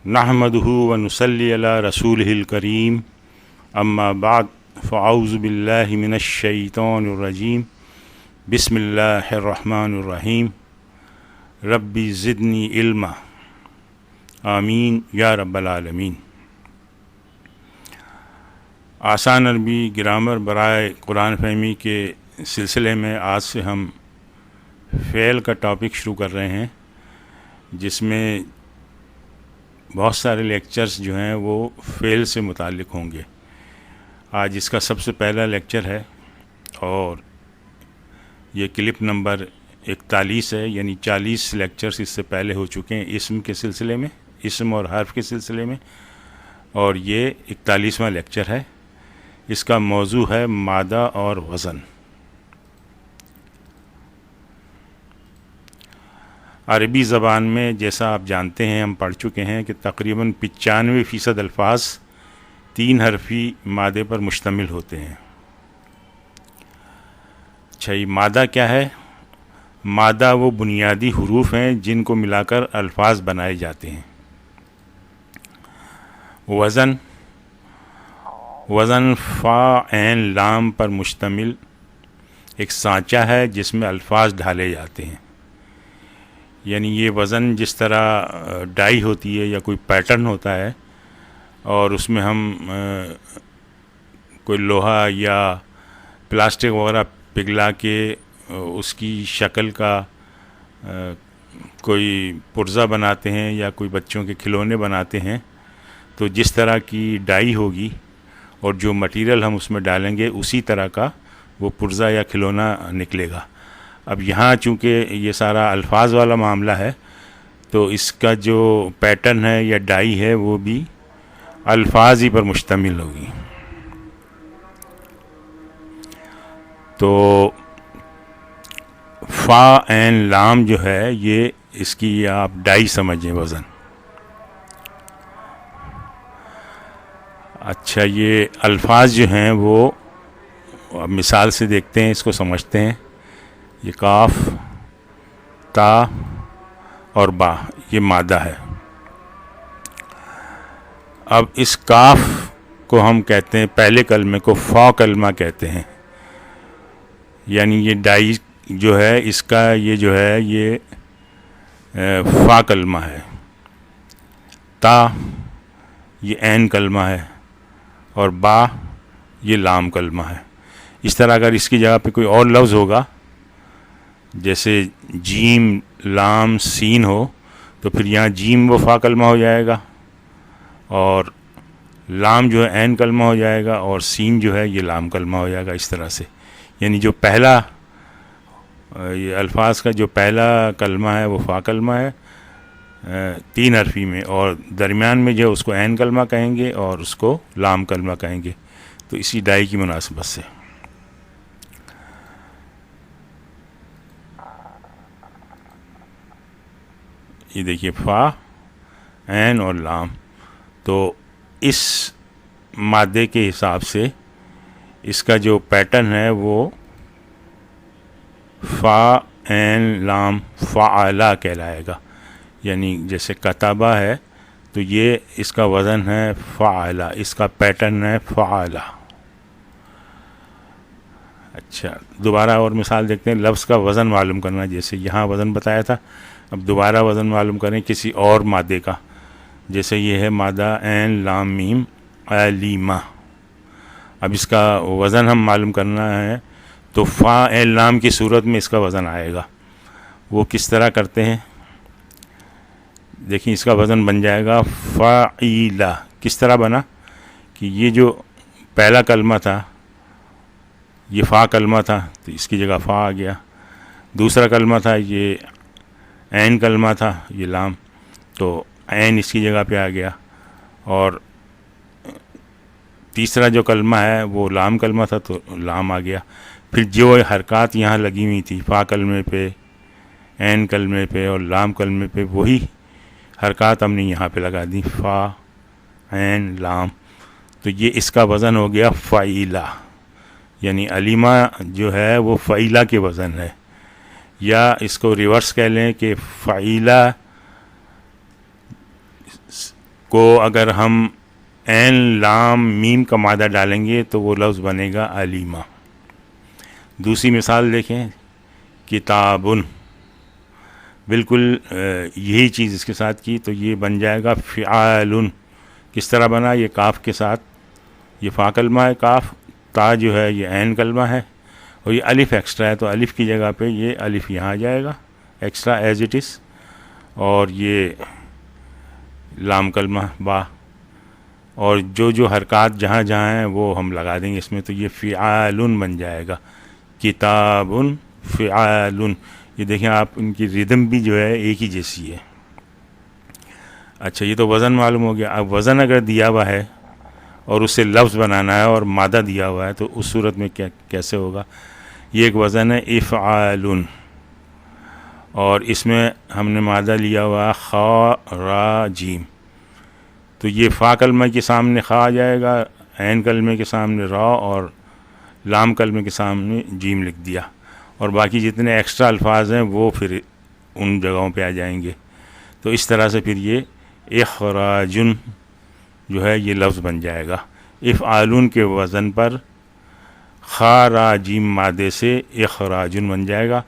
نحمدہ و نصلی علی رسولہ الکریم اما بعد فاعوذ باللہ من الشیطان الرجیم بسم اللہ الرحمن الرحیم ربی زدنی علما آمین یا رب العالمین۔ آسان عربی گرامر برائے قرآن فہمی کے سلسلے میں آج سے ہم فعل کا ٹاپک شروع کر رہے ہیں، جس میں بہت سارے لیکچرز جو ہیں وہ فعل سے متعلق ہوں گے۔ آج اس کا سب سے پہلا لیکچر ہے اور یہ کلپ نمبر 41 ہے، یعنی 40 لیکچرز اس سے پہلے ہو چکے ہیں اسم کے سلسلے میں، اسم اور حرف کے سلسلے میں، اور یہ 41واں لیکچر ہے۔ اس کا موضوع ہے مادہ اور وزن۔ عربی زبان میں جیسا آپ جانتے ہیں، ہم پڑھ چکے ہیں کہ تقریباً 95% الفاظ 3 حرفی مادے پر مشتمل ہوتے ہیں۔ اچھا، یہ مادہ کیا ہے؟ مادہ وہ بنیادی حروف ہیں جن کو ملا کر الفاظ بنائے جاتے ہیں۔ وزن فا عین لام پر مشتمل ایک سانچہ ہے جس میں الفاظ ڈھالے جاتے ہیں۔ یعنی یہ وزن جس طرح ڈائی ہوتی ہے یا کوئی پیٹرن ہوتا ہے اور اس میں ہم کوئی لوہا یا پلاسٹک وغیرہ پگھلا کے اس کی شکل کا کوئی پرزہ بناتے ہیں یا کوئی بچوں کے کھلونے بناتے ہیں، تو جس طرح کی ڈائی ہوگی اور جو مٹیریل ہم اس میں ڈالیں گے اسی طرح کا وہ پرزہ یا کھلونا نکلے گا۔ اب یہاں چونکہ یہ سارا الفاظ والا معاملہ ہے تو اس کا جو پیٹرن ہے یا ڈائی ہے وہ بھی الفاظ ہی پر مشتمل ہوگی۔ تو فا عین لام جو ہے یہ اس کی آپ ڈائی سمجھیں، وزن۔ اچھا، یہ الفاظ جو ہیں وہ اب مثال سے دیکھتے ہیں، اس کو سمجھتے ہیں۔ یہ کاف، تا اور با، یہ مادہ ہے۔ اب اس کاف کو ہم کہتے ہیں، پہلے کلمے کو فا کلمہ کہتے ہیں، یعنی یہ ڈائی جو ہے اس کا یہ جو ہے یہ فا کلمہ ہے۔ تا یہ عین کلمہ ہے اور با یہ لام کلمہ ہے۔ اس طرح اگر اس کی جگہ پہ کوئی اور لفظ ہوگا، جیسے جیم لام سین ہو، تو پھر یہاں جیم وہ فا کلمہ ہو جائے گا اور لام جو ہے عین کلمہ ہو جائے گا اور سین جو ہے یہ لام کلمہ ہو جائے گا۔ اس طرح سے یعنی جو پہلا یہ الفاظ کا جو پہلا کلمہ ہے وہ فا کلمہ ہے 3 حرفی میں، اور درمیان میں جو اس کو عین کلمہ کہیں گے اور اس کو لام کلمہ کہیں گے، تو اسی ڈائی کی مناسبت سے۔ یہ دیکھیے فا، عین اور لام، تو اس مادے کے حساب سے اس کا جو پیٹرن ہے وہ فا عین لام فعلا کہلائے گا۔ یعنی جیسے کتابہ ہے تو یہ اس کا وزن ہے فعلا، اس کا پیٹرن ہے فعلا۔ اچھا، دوبارہ اور مثال دیکھتے ہیں، لفظ کا وزن معلوم کرنا۔ جیسے یہاں وزن بتایا تھا، اب دوبارہ وزن معلوم کریں کسی اور مادے کا۔ جیسے یہ ہے مادہ عین لام میم علیمہ۔ اب اس کا وزن ہم معلوم کرنا ہے تو فا عین لام کی صورت میں اس کا وزن آئے گا۔ وہ کس طرح کرتے ہیں؟ دیکھیں، اس کا وزن بن جائے گا فعیلہ۔ کس طرح بنا کہ یہ جو پہلا کلمہ تھا یہ فا کلمہ تھا تو اس کی جگہ فا آ گیا، دوسرا کلمہ تھا یہ عین کلمہ تھا یہ لام، تو عین اس کی جگہ پہ آ گیا، اور تیسرا جو کلمہ ہے وہ لام کلمہ تھا تو لام آ گیا۔ پھر جو حرکات یہاں لگی ہوئی تھی فا کلمے پہ، عین کلمے پہ اور لام کلمے پہ، وہی حرکات ہم نے یہاں پہ لگا دی، فا عین لام، تو یہ اس کا وزن ہو گیا فعیلہ۔ یعنی علیمہ جو ہے وہ فعیلہ کے وزن ہے، یا اس کو ریورس کہہ لیں کہ فعیلہ کو اگر ہم عین لام میم کا مادہ ڈالیں گے تو وہ لفظ بنے گا علیمہ. دوسری مثال دیکھیں، کتابن، بالکل یہی چیز اس کے ساتھ کی تو یہ بن جائے گا فعالن. کس طرح بنا؟ یہ کاف کے ساتھ، یہ فا کلمہ ہے کاف، تا جو ہے یہ عین کلمہ ہے، اور یہ الف ایکسٹرا ہے تو الف کی جگہ پہ یہ الف یہاں آ جائے گا ایکسٹرا ایز اٹ از، اور یہ لام کلمہ با، اور جو حرکات جہاں جہاں ہیں وہ ہم لگا دیں گے اس میں، تو یہ فعالن بن جائے گا. کتابن فعالن. یہ دیکھیں آپ، ان کی ردم بھی جو ہے ایک ہی جیسی ہے. اچھا، یہ تو وزن معلوم ہو گیا. اب وزن اگر دیا ہوا ہے اور اس سے لفظ بنانا ہے اور مادہ دیا ہوا ہے تو اس صورت میں کیسے ہوگا؟ یہ ایک وزن ہے افعالن، اور اس میں ہم نے مادہ لیا ہوا خا را جیم، تو یہ فا کلمہ کے سامنے خا آ جائے گا، عین کلمے کے سامنے را، اور لام کلمے کے سامنے جیم لکھ دیا، اور باقی جتنے ایکسٹرا الفاظ ہیں وہ پھر ان جگہوں پہ آ جائیں گے. تو اس طرح سے پھر یہ اخراجن جو ہے یہ لفظ بن جائے گا. افعالن کے وزن پر خا را جیم مادے سے اخراجن بن جائے گا.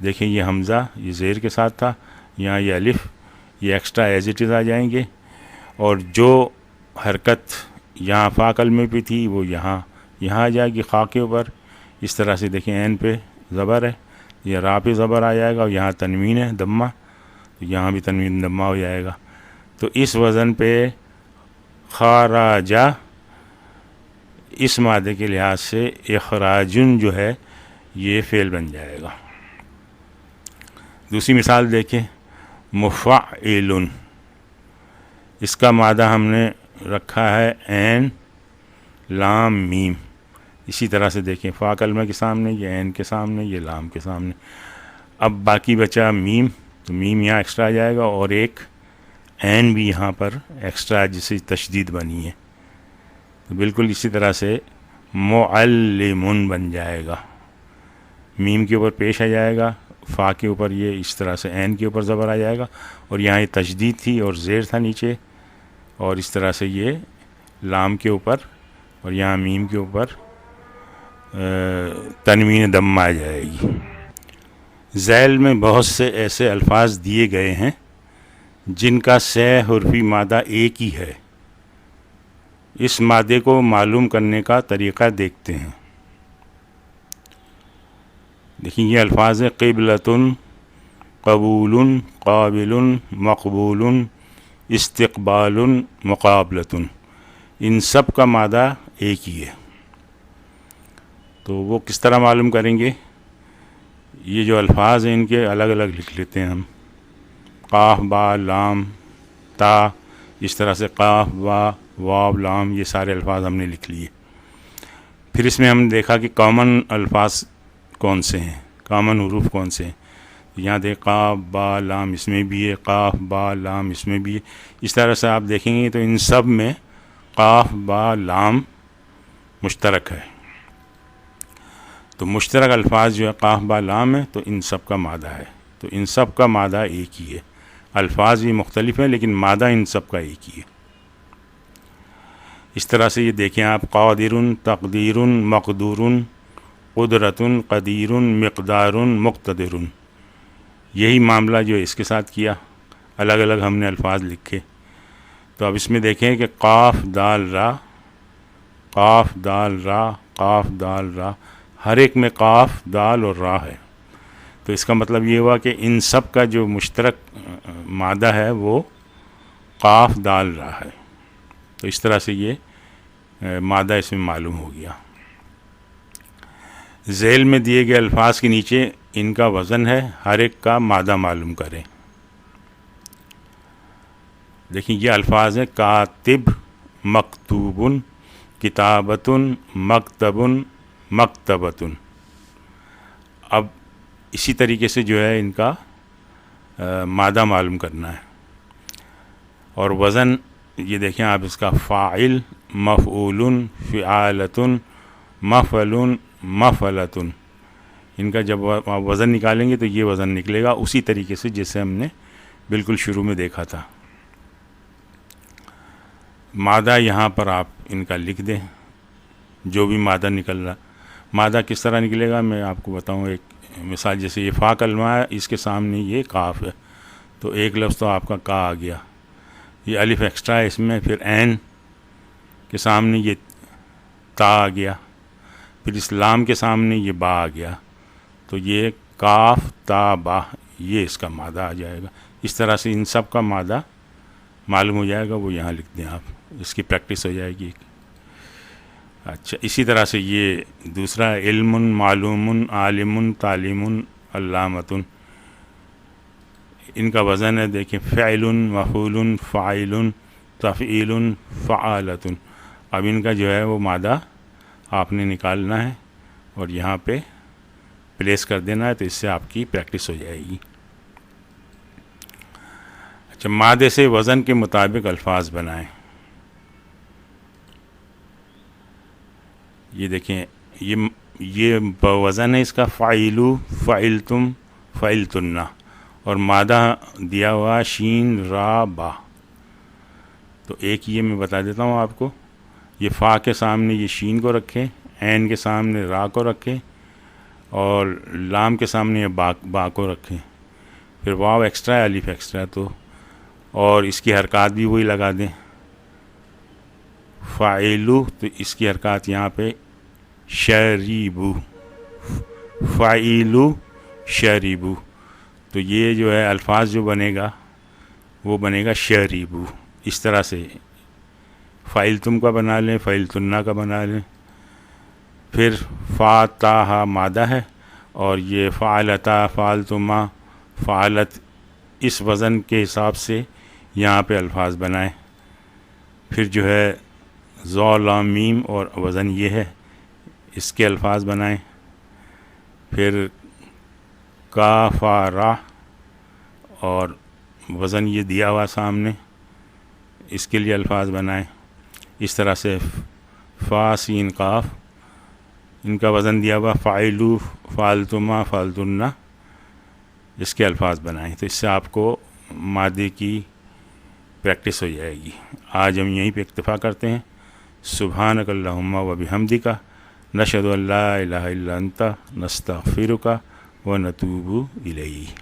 دیکھیں یہ حمزہ یہ زیر کے ساتھ تھا، یہاں یہ الف یہ ایکسٹرا ایز اٹ از آ جائیں گے، اور جو حرکت یہاں فا کلمے پہ تھی وہ یہاں آ جائے گی خا کے اوپر. اس طرح سے دیکھیں عین پہ زبر ہے، یہ را پہ زبر آ جائے گا، اور یہاں تنوین ہے دمہ، تو یہاں بھی تنوین دمہ ہو جائے گا. تو اس وزن پہ خاراجہ اس مادے کے لحاظ سے اخراجن جو ہے یہ فعل بن جائے گا. دوسری مثال دیکھیں، مفعلن، اس کا مادہ ہم نے رکھا ہے عین لام میم. اسی طرح سے دیکھیں فا کلمہ کے سامنے یہ عین کے سامنے یہ لام کے سامنے. اب باقی بچا میم، تو میم یہاں ایکسٹرا آ جائے گا، اور ایک عین بھی یہاں پر ایکسٹرا جسے تشدید بنی ہے. تو بالکل اسی طرح سے معلمن بن جائے گا، میم کے اوپر پیش آ جائے گا، فا کے اوپر یہ اس طرح سے عین کے اوپر زبر آ جائے گا، اور یہاں یہ تشدید تھی اور زیر تھا نیچے، اور اس طرح سے یہ لام کے اوپر اور یہاں میم کے اوپر تنوین دم آ جائے گی. ذیل میں بہت سے ایسے الفاظ دیے گئے ہیں جن کا سہ حرفی مادہ ایک ہی ہے. اس مادے کو معلوم کرنے کا طریقہ دیکھتے ہیں. دیکھیں یہ الفاظ ہیں قبلۃن، قبول، قابل، مقبول، استقبال، مقابلۃ. ان سب کا مادہ ایک ہی ہے. تو وہ کس طرح معلوم کریں گے؟ یہ جو الفاظ ہیں ان کے الگ الگ لکھ لیتے ہیں ہم. قاف با لام تا، اس طرح سے قاف با واو لام یہ سارے الفاظ ہم نے لکھ لیے. پھر اس میں ہم نے دیکھا کہ کامن الفاظ کون سے ہیں، کامن حروف کون سے ہیں. یہاں دیکھ قاف با لام اس میں بھی ہے، قاف با لام اس میں بھی ہے. اس طرح سے آپ دیکھیں گے تو ان سب میں قاف با لام مشترک ہے. تو مشترک الفاظ جو ہے قاف با لام ہے تو ان سب کا مادہ ہے. تو ان سب کا مادہ ایک ہی ہے. الفاظ بھی مختلف ہیں لیکن مادہ ان سب کا ایک ہی ہے. اس طرح سے یہ دیکھیں آپ، قادر، تقدیر، مقدور، قدرت، قدیر، مقدار، مقتدر. یہی معاملہ جو اس کے ساتھ کیا، الگ الگ ہم نے الفاظ لکھے. تو اب اس میں دیکھیں کہ قاف دال را، قاف دال را، قاف دال را، ہر ایک میں قاف دال اور را ہے. تو اس کا مطلب یہ ہوا کہ ان سب کا جو مشترک مادہ ہے وہ قاف دال را ہے. تو اس طرح سے یہ مادہ اس میں معلوم ہو گیا. ذیل میں دیے گئے الفاظ کے نیچے ان کا وزن ہے، ہر ایک کا مادہ معلوم کریں. دیکھیں یہ الفاظ ہیں کاتب، مکتوب، کتابت، مکتب، مکتبۃ. اب اسی طریقے سے جو ہے ان کا مادہ معلوم کرنا ہے. اور وزن یہ دیکھیں آپ، اس کا فاعل، مفعول، فعالۃ، مفعل، مفعلۃ. ان کا جب آپ وزن نکالیں گے تو یہ وزن نکلے گا اسی طریقے سے جیسے ہم نے بالکل شروع میں دیکھا تھا. مادہ یہاں پر آپ ان کا لکھ دیں، جو بھی مادہ نکل رہا. مادہ کس طرح نکلے گا میں آپ کو بتاؤں. ایک مثال، جیسے یہ فا کلمہ ہے، اس کے سامنے یہ کاف ہے، تو ایک لفظ تو آپ کا کا آ گیا. یہ الف ایکسٹرا ہے اس میں، پھر عین کے سامنے یہ تا آ گیا، پھر اس لام کے سامنے یہ با آ گیا، تو یہ کاف تا با، یہ اس کا مادہ آ جائے گا. اس طرح سے ان سب کا مادہ معلوم ہو جائے گا، وہ یہاں لکھ دیں آپ، اس کی پریکٹس ہو جائے گی. اچھا، اسی طرح سے یہ دوسرا علم، معلوم، عالم، تعلیم، علامۃ، ان کا وزن ہے دیکھیں، فعل، مفعول، فاعل، تفعیل، فعالۃ. اب ان کا جو ہے وہ مادہ آپ نے نکالنا ہے اور یہاں پہ پلیس کر دینا ہے، تو اس سے آپ کی پریکٹس ہو جائے گی. اچھا، مادے سے وزن کے مطابق الفاظ بنائیں. یہ دیکھیں، یہ وزن ہے اس کا، فعیلو، فعلتم، فعلتن، اور مادہ دیا ہوا شین را با. تو ایک یہ میں بتا دیتا ہوں آپ کو. یہ فا کے سامنے یہ شین کو رکھیں، عین کے سامنے را کو رکھیں، اور لام کے سامنے یہ با کو رکھیں. پھر واو ایکسٹرا ہے، الف ایکسٹرا ہے، تو اور اس کی حرکات بھی وہی لگا دیں. فاعلو، تو اس کی حرکات یہاں پہ شریبو، فاعلو شریبو. تو یہ جو ہے الفاظ جو بنے گا وہ بنے گا شریبو. اس طرح سے فائل تم کا بنا لیں، فائل تنہ کا بنا لیں. پھر فاتحہ مادہ ہے، اور یہ فعلتا، فعلتما، فعلت، اس وزن کے حساب سے یہاں پہ الفاظ بنائیں. پھر جو ہے ذو لام میم، اور وزن یہ ہے، اس کے الفاظ بنائیں. پھر کاف را، اور وزن یہ دیا ہوا سامنے، اس کے لیے الفاظ بنائیں. اس طرح سے فا سین قاف، ان کا وزن دیا ہوا فاعلو، فعلتما، فعلتن، اس کے الفاظ بنائیں. تو اس سے آپ کو مادے کی پریکٹس ہو جائے گی. آج ہم یہیں پہ اکتفا کرتے ہیں. سبحانک اللہم و بحمدک، نشہد ان لا الہ الا انت، نستغفرک و نتوب الیک.